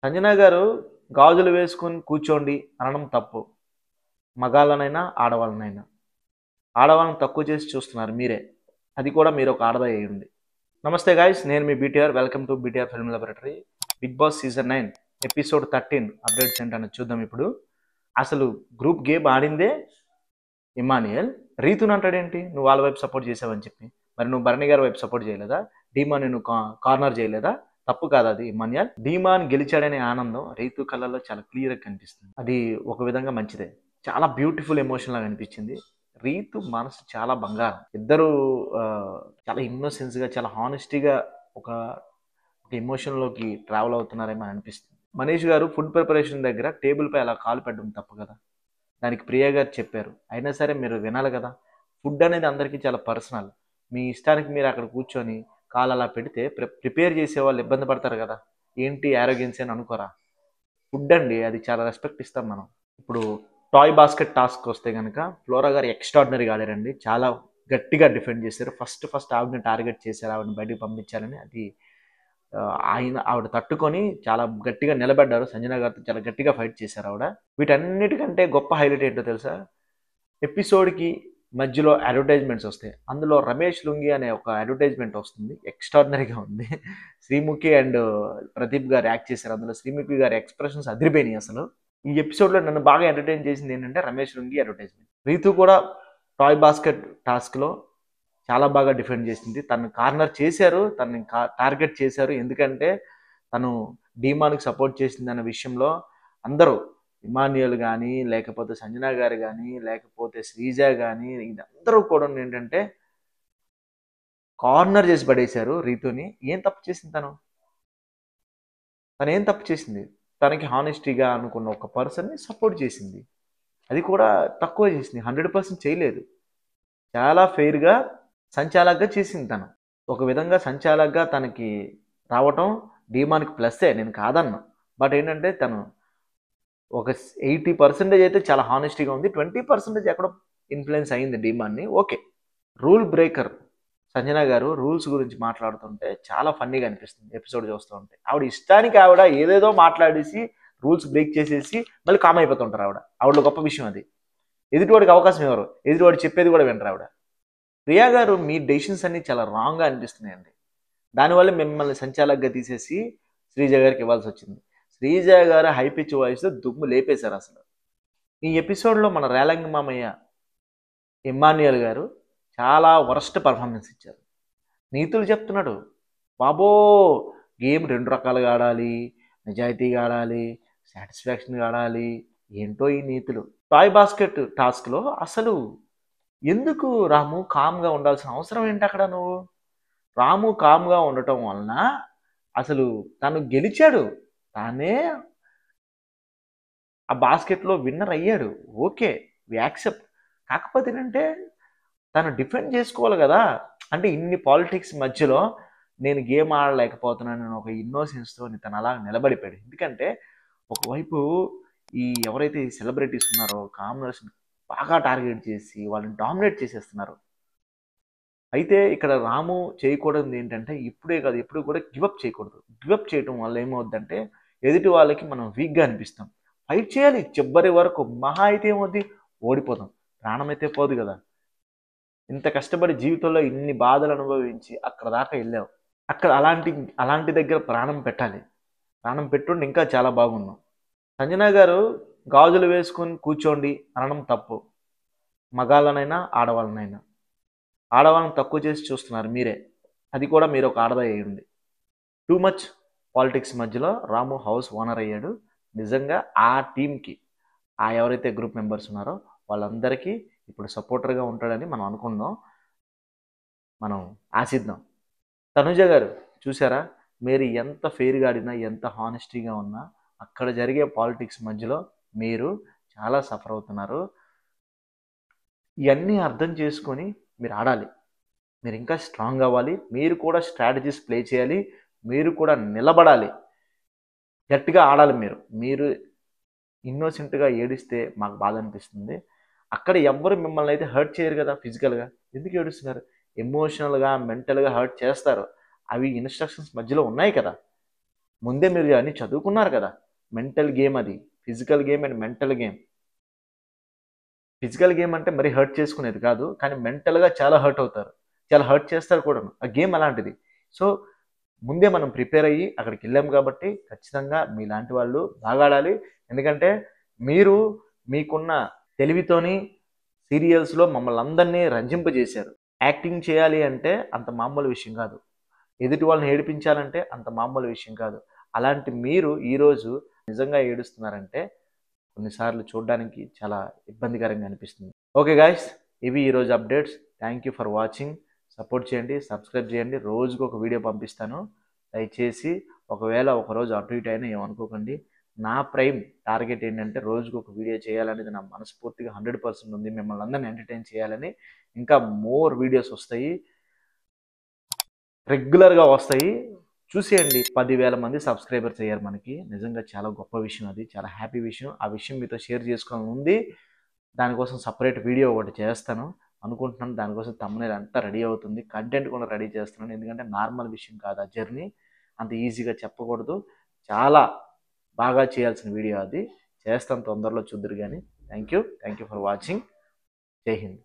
సంజన గారు గాజులు వేసుకొని కూర్చోండి అనడం తప్పు. మగాళ్ళనైనా, ఆడవాళ్ళనైనా. ఆడవాళ్ళని తక్కువ చేసి చూస్తున్నారు మీరే. అది కూడా మీరు ఒక ఆడదే అయ్యుండి. నమస్తే గాయ్స్, నేను మీ BTR. Welcome to BTR film laboratory. Bigg Boss season 9 episode 13 updates ఏంటనేది చూద్దాం ఇప్పుడు. అసలు గ్రూప్ గేమ్ ఆడిందే ఇమానియల్. రీతుని అంటాడేంటి నువ్వు వాళ్ళ వైపు సపోర్ట్ చేసావని చెప్పి. మరి నువ్వు భరణి గారి వైపు సపోర్ట్ చేయలేదా? డీమాని నువ్వు కార్నర్ చేయలేదా? తప్పు కాదు అది ఇమాన్యుయల్. డీమాన్ గెలిచాడనే ఆనందం రీతు కళ్ళల్లో చాలా క్లియర్గా కనిపిస్తుంది. అది ఒక విధంగా మంచిదే. చాలా బ్యూటిఫుల్ ఎమోషన్ లాగా అనిపించింది. రీతు మనసు చాలా బంగారం. ఇద్దరు చాలా ఇన్నోసెన్స్గా, చాలా హానెస్టీగా ఒక ఎమోషన్లోకి ట్రావెల్ అవుతున్నారేమో అనిపిస్తుంది. మనీష్ గారు ఫుడ్ ప్రిపరేషన్ దగ్గర టేబుల్ పై అలా కాలు పెట్టడం తప్పు కదా. దానికి ప్రియ గారు చెప్పారు, అయినా సరే మీరు వినాలి కదా. ఫుడ్ అనేది అందరికీ చాలా పర్సనల్. మీ ఇష్టానికి మీరు అక్కడ కూర్చొని కాలు అలా పెడితే ప్రిపేర్ చేసే వాళ్ళు ఇబ్బంది పడతారు కదా. ఏంటి ఆరోగ్యన్సీ అని అనుకోరా? ఫుడ్ అండి, అది చాలా రెస్పెక్ట్ ఇస్తాం మనం. ఇప్పుడు టాయ్ బాస్కెట్ టాస్క్ వస్తే కనుక ఫ్లోరా గారు ఎక్స్ట్రాడినరీగా ఆడారండి. చాలా గట్టిగా డిఫెండ్ చేశారు. ఫస్ట్ ఆవిడని టార్గెట్ చేశారు, ఆవిడని బయటకు పంపించాలని. అది ఆవిడ తట్టుకొని చాలా గట్టిగా నిలబడ్డారు. సంజన గారితో చాలా గట్టిగా ఫైట్ చేశారు ఆవిడ. వీటన్నిటికంటే గొప్ప హైలైట్ ఏంటో తెలుసా? ఎపిసోడ్కి మధ్యలో అడ్వర్టైజ్మెంట్స్ వస్తాయి. అందులో రమేష్ లుంగి అనే ఒక అడ్వర్టైజ్మెంట్ వస్తుంది. ఎక్స్ట్రాడినరీగా ఉంది. శ్రీముఖి అండ్ ప్రదీప్ గారు యాక్ట్ చేశారు అందులో. శ్రీముఖి గారి ఎక్స్ప్రెషన్స్ అదిరిపోయినాయి అసలు. ఈ ఎపిసోడ్లో నన్ను బాగా ఎంటర్టైన్ చేసింది ఏంటంటే రమేష్ లుంగి అడ్వర్టైజ్మెంట్. రీతు కూడా టాయ్ బాస్కెట్ టాస్క్లో చాలా బాగా డిఫెండ్ చేసింది. తను కార్నర్ చేశారు, తనని టార్గెట్ చేశారు. ఎందుకంటే తను డీమాన్కి సపోర్ట్ చేసింది అన్న విషయంలో అందరూ, ఇమాన్యుయల్ కానీ, లేకపోతే సంజన గారు కానీ, లేకపోతే శ్రీజ కానీ, ఇదందరూ కూడా ఏంటంటే కార్నర్ చేసి పడేశారు రీతుని. ఏం తప్పు చేసింది తను? ఏం తప్పు చేసింది? తనకి హానెస్టీగా అనుకున్న ఒక పర్సన్ని సపోర్ట్ చేసింది. అది కూడా తక్కువ చేసింది, 100% చేయలేదు. చాలా ఫెయిర్గా సంచాలకుగా చేసింది తను. ఒక విధంగా సంచాలకుగా తనకి రావటం డీమాన్కి ప్లస్సే, నేను కాదన్నా. బట్ ఏంటంటే తను ఒక 80% అయితే చాలా హానెస్టీగా ఉంది. 20% ఎక్కడో ఇన్ఫ్లుయెన్స్ అయింది డీమాన్ని. ఓకే. రూల్ బ్రేకర్ సంజన గారు రూల్స్ గురించి మాట్లాడుతుంటే చాలా ఫన్నీగా అనిపిస్తుంది ఎపిసోడ్ చూస్తూ ఉంటే. ఆవిడ ఇష్టానికి ఆవిడ ఏదేదో మాట్లాడేసి రూల్స్ బ్రేక్ చేసేసి మళ్ళీ కామ్ అయిపోతుంటారు ఆవిడలో గొప్ప విషయం అది. ఎదుటివాడికి అవకాశం ఇవ్వరు, ఎదుటివాడు చెప్పేది కూడా వినరు ఆవిడ. ప్రియా గారు మీ డెసిషన్స్ అన్ని చాలా రాంగ్గా అనిపిస్తున్నాయండి. దానివల్ల మిమ్మల్ని సంచాలకుగా తీసేసి శ్రీజ గారికి ఇవ్వాల్సి వచ్చింది. శ్రీజ గారు హై పిచ్ వాయిస్తో దుమ్ము లేపేశారు అసలు. ఈ ఎపిసోడ్లో మన రేలంగి మామయ్య ఇమాన్యుయల్ గారు చాలా వరస్ట్ పర్ఫార్మెన్స్ ఇచ్చారు. నీతులు చెప్తున్నాడు. బాబో, గేమ్ 2 రకాలుగా ఆడాలి, నిజాయితీగా ఆడాలి, సాటిస్ఫాక్షన్గా ఆడాలి. ఏంటో ఈ నీతులు. టాయ్ బాస్కెట్ టాస్క్లో అసలు ఎందుకు రాము కామ్గా ఉండాల్సిన అవసరం ఏంటి అక్కడ? నువ్వు రాము కామ్గా ఉండటం వలన అసలు తను గెలిచాడు. తానే ఆ బాస్కెట్లో విన్నర్ అయ్యాడు. Okay, we accept. కాకపోతే ఏంటంటే తను డిఫెండ్ చేసుకోవాలి కదా. అంటే ఇన్ని పాలిటిక్స్ మధ్యలో నేను గేమ్ ఆడలేకపోతున్నాను ఒక ఇన్నోసెన్స్తో తను అలా నిలబడిపోయాడు. ఎందుకంటే ఒకవైపు ఈ ఎవరైతే ఈ సెలబ్రిటీస్ ఉన్నారో కామనర్స్ బాగా టార్గెట్ చేసి వాళ్ళని డామినేట్ చేసేస్తున్నారు. అయితే ఇక్కడ రాము చేయకూడదు ఏంటంటే ఇప్పుడే కాదు, ఎప్పుడు కూడా గివప్ చేయకూడదు. గివప్ చేయటం వల్ల ఏమవుద్దంటే ఎదుటి వాళ్ళకి మనం వీక్గా అనిపిస్తాం. ఫైట్ చేయాలి చివరి వరకు. మహా అయితే ఏమవుద్ది, ఓడిపోతాం, ప్రాణం అయితే పోదు కదా. ఇంత కష్టపడి జీవితంలో ఇన్ని బాధలు అనుభవించి అక్కడ దాకా వెళ్ళావు. అక్కడ అలాంటి దగ్గర ప్రాణం పెట్టాలి. ప్రాణం పెట్టుండి ఇంకా చాలా బాగున్నాం. సంజన గారు గాజులు వేసుకొని కూర్చోండి అనడం తప్పు. మగాళ్ళనైనా, ఆడవాళ్ళనైనా. ఆడవాళ్ళని తక్కువ చేసి చూస్తున్నారు మీరే. అది కూడా మీరు ఒక ఆడదా అయ్యండి. టూ మచ్ పాలిటిక్స్ మధ్యలో రాము హౌస్ ఓనర్ అయ్యాడు. నిజంగా ఆ టీంకి, ఆ ఎవరైతే గ్రూప్ మెంబర్స్ ఉన్నారో వాళ్ళందరికీ ఇప్పుడు సపోర్టర్గా ఉంటాడని మనం అనుకుందాం, మనం ఆశిద్దాం. తనుజ గారు చూసారా, మీరు ఎంత ఫెయిర్గా ఆడినా, ఎంత హానెస్టీగా ఉన్నా అక్కడ జరిగే పాలిటిక్స్ మధ్యలో మీరు చాలా సఫర్ అవుతున్నారు. ఇవన్నీ అర్థం చేసుకొని మీరు ఆడాలి. మీరు ఇంకా స్ట్రాంగ్ అవ్వాలి. మీరు కూడా స్ట్రాటజీస్ ప్లే చేయాలి. మీరు కూడా నిలబడాలి, గట్టిగా ఆడాలి. మీరు ఇన్నోసెంట్గా ఏడిస్తే మాకు బాధ అనిపిస్తుంది. అక్కడ ఎవ్వరు మిమ్మల్ని అయితే హర్ట్ చేయరు కదా ఫిజికల్గా. ఎందుకు ఏడుస్తున్నారు? ఎమోషనల్గా, మెంటల్గా హర్ట్ చేస్తారు. అవి ఇన్స్ట్రక్షన్స్ మధ్యలో ఉన్నాయి కదా. ముందే మీరు అన్ని చదువుకున్నారు కదా. మెంటల్ గేమ్ అది. Physical game and mental game. Physical game అంటే మరీ హర్ట్ చేసుకునేది కాదు. కానీ మెంటల్‌గా చాలా హర్ట్ అవుతారు. చాలా హర్ట్ చేస్తారు కూడాను. ఆ గేమ్ అలాంటిది. సో, ముందే మనం ప్రిపేర్ అయ్యి అక్కడికెళ్ళాం కాబట్టి ఖచ్చితంగా మీలాంటి వాళ్ళు బాగా ఆడాలి. ఎందుకంటే మీరు మీకున్న తెలివితోని సీరియల్స్‌లో మమ్మల్నందరినీ రంజింపజేశారు. యాక్టింగ్ చేయాలి అంటే అంత మామూలు విషయం కాదు. ఎదుటి వాళ్ళని ఏడిపించాలంటే అంత మామూలు విషయం కాదు. అలాంటి మీరు ఈరోజు నిజంగా ఏడుస్తున్నారంటే కొన్నిసార్లు చూడడానికి చాలా ఇబ్బందికరంగా అనిపిస్తుంది. ఓకే గాయ్స్, ఇవి ఈరోజు updates. Thank you for watching. Support చేయండి, సబ్స్క్రైబ్ చేయండి. రోజుకు ఒక వీడియో పంపిస్తాను. దయచేసి ఒకవేళ ఒకరోజు అటు ఇటు అయినా ఏమనుకోకండి. నా ప్రైమ్ టార్గెట్ ఏంటంటే రోజుకు ఒక వీడియో చేయాలనేది నా మనస్ఫూర్తిగా 100% ఉంది. మిమ్మల్ని అందరిని ఎంటర్టైన్ చేయాలని. ఇంకా మోర్ వీడియోస్ వస్తాయి, రెగ్యులర్గా వస్తాయి. చూసేయండి. 10,000 మంది సబ్స్క్రైబర్స్ అయ్యారు మనకి. నిజంగా చాలా గొప్ప విషయం అది. చాలా హ్యాపీ విషయం. ఆ విషయం మీతో షేర్ చేసుకోవాలని ఉంది. దానికోసం సపరేట్ వీడియో ఒకటి చేస్తాను అనుకుంటున్నాను. దానికోసం థంబ్‌నెయిల్ అంతా రెడీ అవుతుంది. కంటెంట్ కూడా రెడీ చేస్తున్నాను. ఎందుకంటే నార్మల్ విషయం కాదు ఆ జర్నీ. అంత ఈజీగా చెప్పకూడదు. చాలా బాగా చేయాల్సిన వీడియో అది. చేస్తాను, తొందరలో చూద్దురు గానీ. Thank you for watching. జై హింద్.